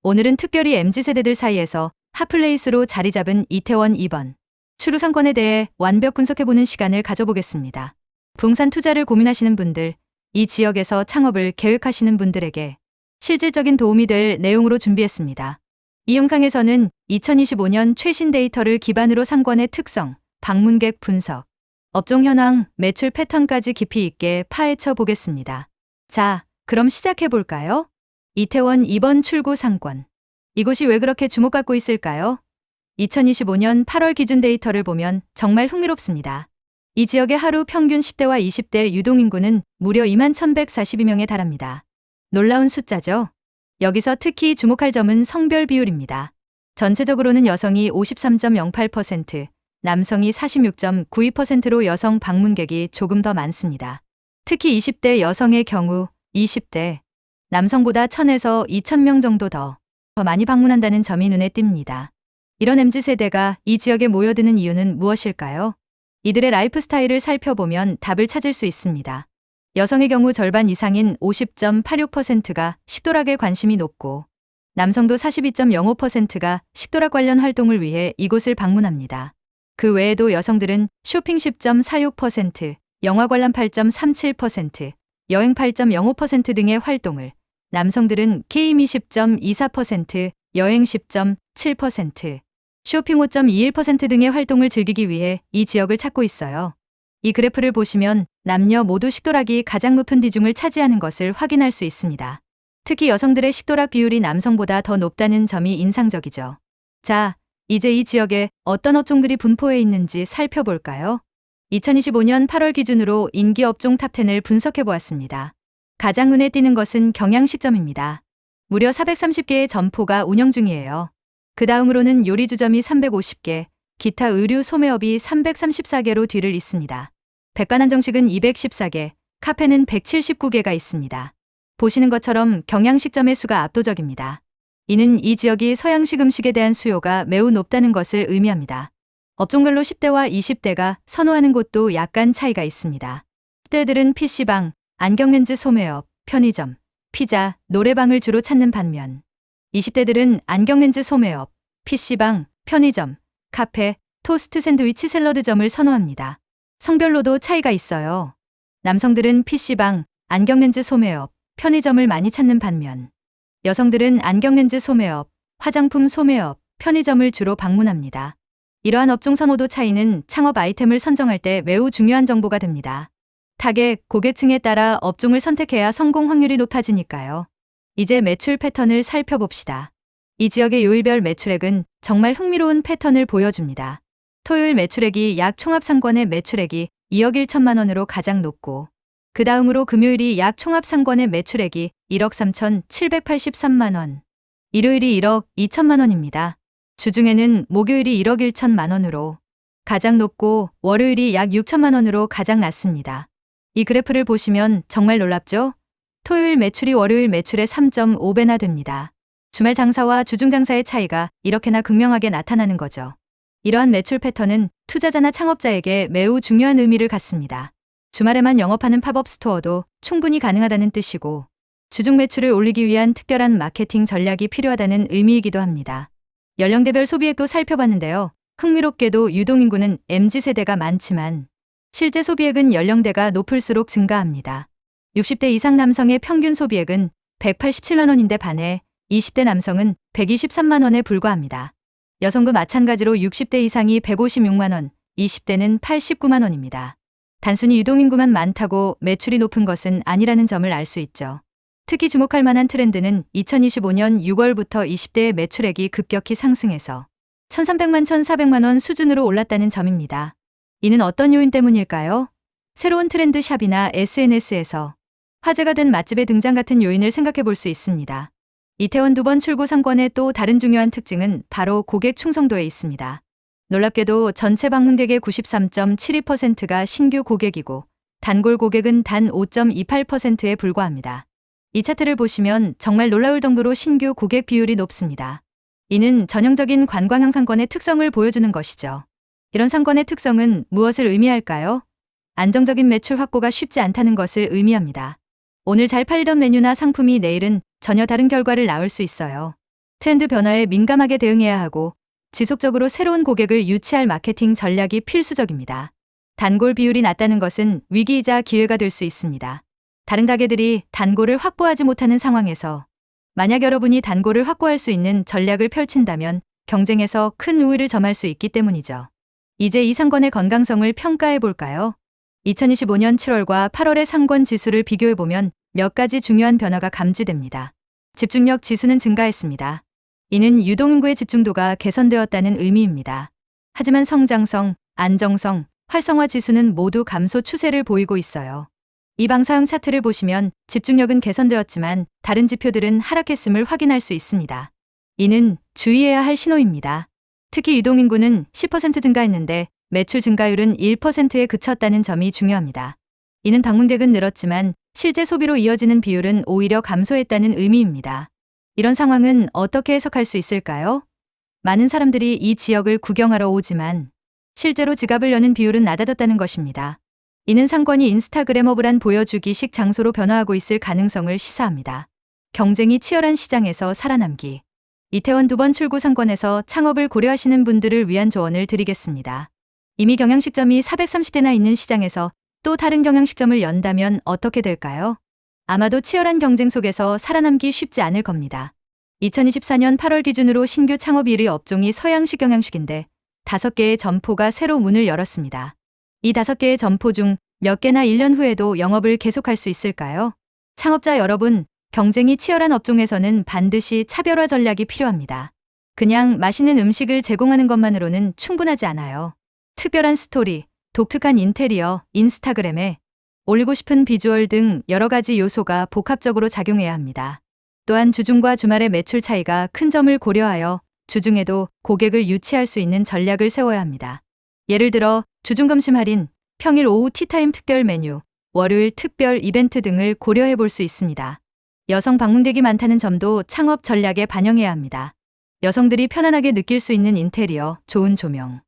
오늘은 특별히 MZ세대들 사이에서 핫플레이스로 자리 잡은 이태원 2번 추루 상권에 대해 완벽 분석해보는 시간을 가져보겠습니다. 부동산 투자를 고민하시는 분들, 이 지역에서 창업을 계획하시는 분들에게 실질적인 도움이 될 내용으로 준비했습니다. 이 영상에서는 2025년 최신 데이터를 기반으로 상권의 특성, 방문객 분석, 업종 현황, 매출 패턴까지 깊이 있게 파헤쳐 보겠습니다. 자, 그럼 시작해 볼까요? 이태원 2번 출구 상권. 이곳이 왜 그렇게 주목받고 있을까요? 2025년 8월 기준 데이터를 보면 정말 흥미롭습니다. 이 지역의 하루 평균 10대와 20대 유동인구는 무려 21,142명에 달합니다. 놀라운 숫자죠? 여기서 특히 주목할 점은 성별 비율입니다. 전체적으로는 여성이 53.08%, 남성이 46.92%로 여성 방문객이 조금 더 많습니다. 특히 20대 여성의 경우 20대 남성보다 1,000에서 2,000명 정도 더 많이 방문한다는 점이 눈에 띕니다. 이런 MZ세대가 이 지역에 모여드는 이유는 무엇일까요? 이들의 라이프 스타일을 살펴보면 답을 찾을 수 있습니다. 여성의 경우 절반 이상인 50.86%가 식도락에 관심이 높고 남성도 42.05%가 식도락 관련 활동을 위해 이곳을 방문합니다. 그 외에도 여성들은 쇼핑 10.46%, 영화 관람 8.37%, 여행 8.05% 등의 활동을, 남성들은 게임 20.24%, 여행 10.7%, 쇼핑 5.21% 등의 활동을 즐기기 위해 이 지역을 찾고 있어요. 이 그래프를 보시면 남녀 모두 식도락이 가장 높은 비중을 차지하는 것을 확인할 수 있습니다. 특히 여성들의 식도락 비율이 남성보다 더 높다는 점이 인상적이죠. 자, 이제 이 지역에 어떤 업종들이 분포해 있는지 살펴볼까요? 2025년 8월 기준으로 인기 업종 탑10을 분석해 보았습니다. 가장 눈에 띄는 것은 경양식점입니다. 무려 430개의 점포가 운영 중이에요. 그 다음으로는 요리주점이 350개, 기타 의류 소매업이 334개로 뒤를 잇습니다. 백반한정식은 214개, 카페는 179개가 있습니다. 보시는 것처럼 경양식점의 수가 압도적입니다. 이는 이 지역이 서양식 음식에 대한 수요가 매우 높다는 것을 의미합니다. 업종별로 10대와 20대가 선호하는 곳도 약간 차이가 있습니다. 10대들은 PC방, 안경렌즈 소매업, 편의점, 피자, 노래방을 주로 찾는 반면 20대들은 안경렌즈 소매업, PC방, 편의점, 카페, 토스트 샌드위치 샐러드점을 선호합니다. 성별로도 차이가 있어요. 남성들은 PC방, 안경렌즈 소매업, 편의점을 많이 찾는 반면 여성들은 안경렌즈 소매업, 화장품 소매업, 편의점을 주로 방문합니다. 이러한 업종 선호도 차이는 창업 아이템을 선정할 때 매우 중요한 정보가 됩니다. 타겟, 고객층에 따라 업종을 선택해야 성공 확률이 높아지니까요. 이제 매출 패턴을 살펴봅시다. 이 지역의 요일별 매출액은 정말 흥미로운 패턴을 보여줍니다. 토요일 매출액이 약 총합상권의 매출액이 2억 1천만 원으로 가장 높고 그 다음으로 금요일이 약 총합상권의 매출액이 1억 3,783만 원, 일요일이 1억 2천만 원입니다. 주중에는 목요일이 1억 1천만 원으로 가장 높고 월요일이 약 6천만 원으로 가장 낮습니다. 이 그래프를 보시면 정말 놀랍죠? 토요일 매출이 월요일 매출의 3.5배나 됩니다. 주말 장사와 주중 장사의 차이가 이렇게나 극명하게 나타나는 거죠. 이러한 매출 패턴은 투자자나 창업자에게 매우 중요한 의미를 갖습니다. 주말에만 영업하는 팝업 스토어도 충분히 가능하다는 뜻이고 주중 매출을 올리기 위한 특별한 마케팅 전략이 필요하다는 의미이기도 합니다. 연령대별 소비액도 살펴봤는데요. 흥미롭게도 유동인구는 MZ세대가 많지만 실제 소비액은 연령대가 높을수록 증가합니다. 60대 이상 남성의 평균 소비액은 187만 원인데 반해 20대 남성은 123만 원에 불과합니다. 여성도 마찬가지로 60대 이상이 156만 원, 20대는 89만 원입니다. 단순히 유동인구만 많다고 매출이 높은 것은 아니라는 점을 알 수 있죠. 특히 주목할 만한 트렌드는 2025년 6월부터 20대의 매출액이 급격히 상승해서 1,300만 1,400만 원 수준으로 올랐다는 점입니다. 이는 어떤 요인 때문일까요? 새로운 트렌드 샵이나 SNS에서 화제가 된 맛집의 등장 같은 요인을 생각해 볼 수 있습니다. 이태원 2번 출구 상권의 또 다른 중요한 특징은 바로 고객 충성도에 있습니다. 놀랍게도 전체 방문객의 93.72%가 신규 고객이고 단골 고객은 단 5.28%에 불과합니다. 이 차트를 보시면 정말 놀라울 정도로 신규 고객 비율이 높습니다. 이는 전형적인 관광형 상권의 특성을 보여주는 것이죠. 이런 상권의 특성은 무엇을 의미할까요? 안정적인 매출 확보가 쉽지 않다는 것을 의미합니다. 오늘 잘 팔리던 메뉴나 상품이 내일은 전혀 다른 결과를 낳을 수 있어요. 트렌드 변화에 민감하게 대응해야 하고 지속적으로 새로운 고객을 유치할 마케팅 전략이 필수적입니다. 단골 비율이 낮다는 것은 위기이자 기회가 될 수 있습니다. 다른 가게들이 단골을 확보하지 못하는 상황에서 만약 여러분이 단골을 확보할 수 있는 전략을 펼친다면 경쟁에서 큰 우위를 점할 수 있기 때문이죠. 이제 이 상권의 건강성을 평가해 볼까요? 2025년 7월과 8월의 상권 지수를 비교해 보면 몇 가지 중요한 변화가 감지됩니다. 집중력 지수는 증가했습니다. 이는 유동인구의 집중도가 개선되었다는 의미입니다. 하지만 성장성, 안정성, 활성화 지수는 모두 감소 추세를 보이고 있어요. 이 방사형 차트를 보시면 집중력은 개선되었지만 다른 지표들은 하락했음을 확인할 수 있습니다. 이는 주의해야 할 신호입니다. 특히 유동인구는 10% 증가했는데 매출 증가율은 1%에 그쳤다는 점이 중요합니다. 이는 방문객은 늘었지만 실제 소비로 이어지는 비율은 오히려 감소했다는 의미입니다. 이런 상황은 어떻게 해석할 수 있을까요? 많은 사람들이 이 지역을 구경하러 오지만 실제로 지갑을 여는 비율은 낮아졌다는 것입니다. 이는 상권이 인스타그래머블한 보여주기식 장소로 변화하고 있을 가능성을 시사합니다. 경쟁이 치열한 시장에서 살아남기. 이태원 2번 출구 상권에서 창업을 고려하시는 분들을 위한 조언을 드리겠습니다. 이미 경양식점이 430대나 있는 시장에서 또 다른 경양식점을 연다면 어떻게 될까요? 아마도 치열한 경쟁 속에서 살아남기 쉽지 않을 겁니다. 2024년 8월 기준으로 신규 창업 1위 업종이 서양식 경양식인데 5개의 점포가 새로 문을 열었습니다. 이 5개의 점포 중 몇 개나 1년 후에도 영업을 계속할 수 있을까요? 창업자 여러분, 경쟁이 치열한 업종에서는 반드시 차별화 전략이 필요합니다. 그냥 맛있는 음식을 제공하는 것만으로는 충분하지 않아요. 특별한 스토리, 독특한 인테리어, 인스타그램에 올리고 싶은 비주얼 등 여러 가지 요소가 복합적으로 작용해야 합니다. 또한 주중과 주말의 매출 차이가 큰 점을 고려하여 주중에도 고객을 유치할 수 있는 전략을 세워야 합니다. 예를 들어 주중 점심 할인, 평일 오후 티타임 특별 메뉴, 월요일 특별 이벤트 등을 고려해 볼 수 있습니다. 여성 방문객이 많다는 점도 창업 전략에 반영해야 합니다. 여성들이 편안하게 느낄 수 있는 인테리어, 좋은 조명,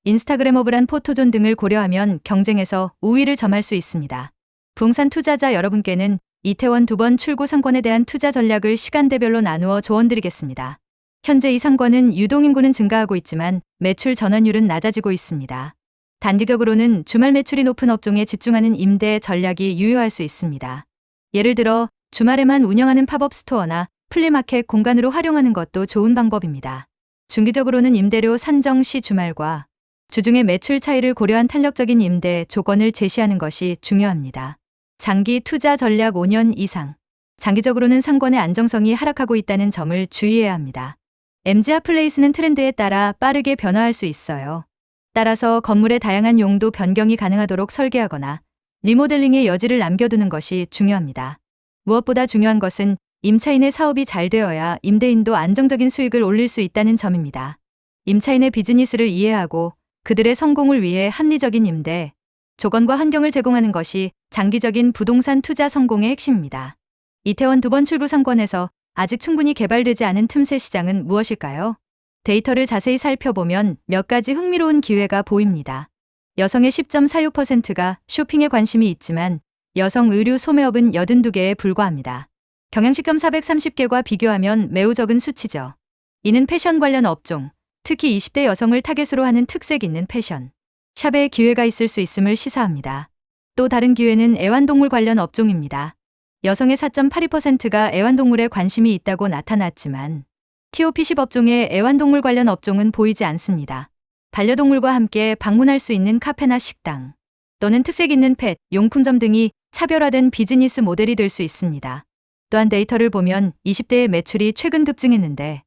인스타그래머블한 포토존 등을 고려하면 경쟁에서 우위를 점할 수 있습니다. 부동산 투자자 여러분께는 이태원 2번 출구 상권에 대한 투자 전략을 시간대별로 나누어 조언드리겠습니다. 현재 이 상권은 유동인구는 증가하고 있지만 매출 전환율은 낮아지고 있습니다. 단기적으로는 주말 매출이 높은 업종에 집중하는 임대 전략이 유효할 수 있습니다. 예를 들어 주말에만 운영하는 팝업 스토어나 플리마켓 공간으로 활용하는 것도 좋은 방법입니다. 중기적으로는 임대료 산정 시 주말과 주중의 매출 차이를 고려한 탄력적인 임대 조건을 제시하는 것이 중요합니다. 장기 투자 전략 5년 이상. 장기적으로는 상권의 안정성이 하락하고 있다는 점을 주의해야 합니다. MG아플레이스는 트렌드에 따라 빠르게 변화할 수 있어요. 따라서 건물의 다양한 용도 변경이 가능하도록 설계하거나 리모델링의 여지를 남겨두는 것이 중요합니다. 무엇보다 중요한 것은 임차인의 사업이 잘 되어야 임대인도 안정적인 수익을 올릴 수 있다는 점입니다. 임차인의 비즈니스를 이해하고 그들의 성공을 위해 합리적인 임대, 조건과 환경을 제공하는 것이 장기적인 부동산 투자 성공의 핵심입니다. 이태원 2번 출구 상권에서 아직 충분히 개발되지 않은 틈새 시장은 무엇일까요? 데이터를 자세히 살펴보면 몇 가지 흥미로운 기회가 보입니다. 여성의 10.46%가 쇼핑에 관심이 있지만 여성 의류 소매업은 82개에 불과합니다. 경양식점 430개과 비교하면 매우 적은 수치죠. 이는 패션 관련 업종, 특히 20대 여성을 타겟으로 하는 특색 있는 패션 샵에 기회가 있을 수 있음을 시사합니다. 또 다른 기회는 애완동물 관련 업종입니다. 여성의 4.82%가 애완동물에 관심이 있다고 나타났지만 TOP10 업종의 애완동물 관련 업종은 보이지 않습니다. 반려동물과 함께 방문할 수 있는 카페나 식당 또는 특색 있는 펫, 용품점 등이 차별화된 비즈니스 모델이 될 수 있습니다. 또한 데이터를 보면 20대의 매출이 최근 급증했는데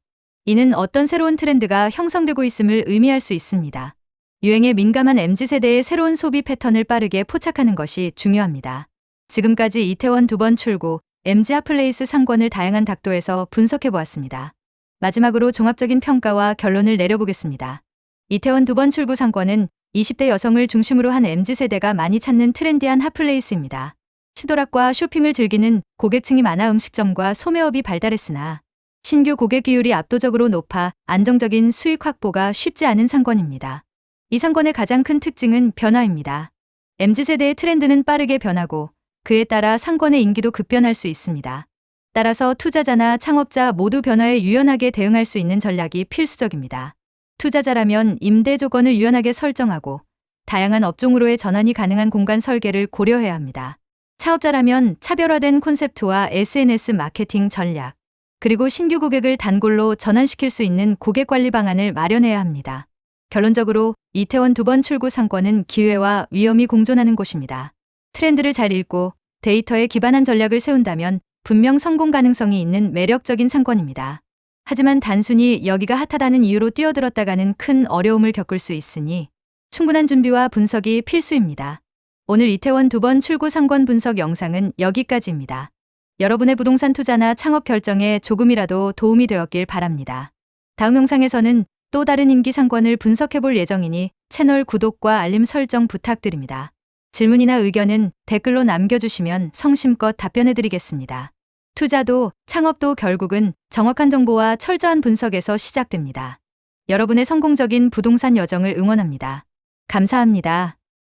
이는 어떤 새로운 트렌드가 형성되고 있음을 의미할 수 있습니다. 유행에 민감한 MZ세대의 새로운 소비 패턴을 빠르게 포착하는 것이 중요합니다. 지금까지 이태원 2번 출구, MG아플레이스 상권을 다양한 각도에서 분석해 보았습니다. 마지막으로 종합적인 평가와 결론을 내려보겠습니다. 이태원 2번 출구 상권은 20대 여성을 중심으로 한 MZ세대가 많이 찾는 트렌디한 핫플레이스입니다. 시도락과 쇼핑을 즐기는 고객층이 많아 음식점과 소매업이 발달했으나 신규 고객 비율이 압도적으로 높아 안정적인 수익 확보가 쉽지 않은 상권입니다. 이 상권의 가장 큰 특징은 변화입니다. MZ세대의 트렌드는 빠르게 변하고 그에 따라 상권의 인기도 급변할 수 있습니다. 따라서 투자자나 창업자 모두 변화에 유연하게 대응할 수 있는 전략이 필수적입니다. 투자자라면 임대 조건을 유연하게 설정하고 다양한 업종으로의 전환이 가능한 공간 설계를 고려해야 합니다. 창업자라면 차별화된 콘셉트와 SNS 마케팅 전략, 그리고 신규 고객을 단골로 전환시킬 수 있는 고객 관리 방안을 마련해야 합니다. 결론적으로 이태원 2번 출구 상권은 기회와 위험이 공존하는 곳입니다. 트렌드를 잘 읽고 데이터에 기반한 전략을 세운다면 분명 성공 가능성이 있는 매력적인 상권입니다. 하지만 단순히 여기가 핫하다는 이유로 뛰어들었다가는 큰 어려움을 겪을 수 있으니 충분한 준비와 분석이 필수입니다. 오늘 이태원 2번 출구 상권 분석 영상은 여기까지입니다. 여러분의 부동산 투자나 창업 결정에 조금이라도 도움이 되었길 바랍니다. 다음 영상에서는 또 다른 인기 상권을 분석해 볼 예정이니 채널 구독과 알림 설정 부탁드립니다. 질문이나 의견은 댓글로 남겨주시면 성심껏 답변해 드리겠습니다. 투자도 창업도 결국은 정확한 정보와 철저한 분석에서 시작됩니다. 여러분의 성공적인 부동산 여정을 응원합니다. 감사합니다.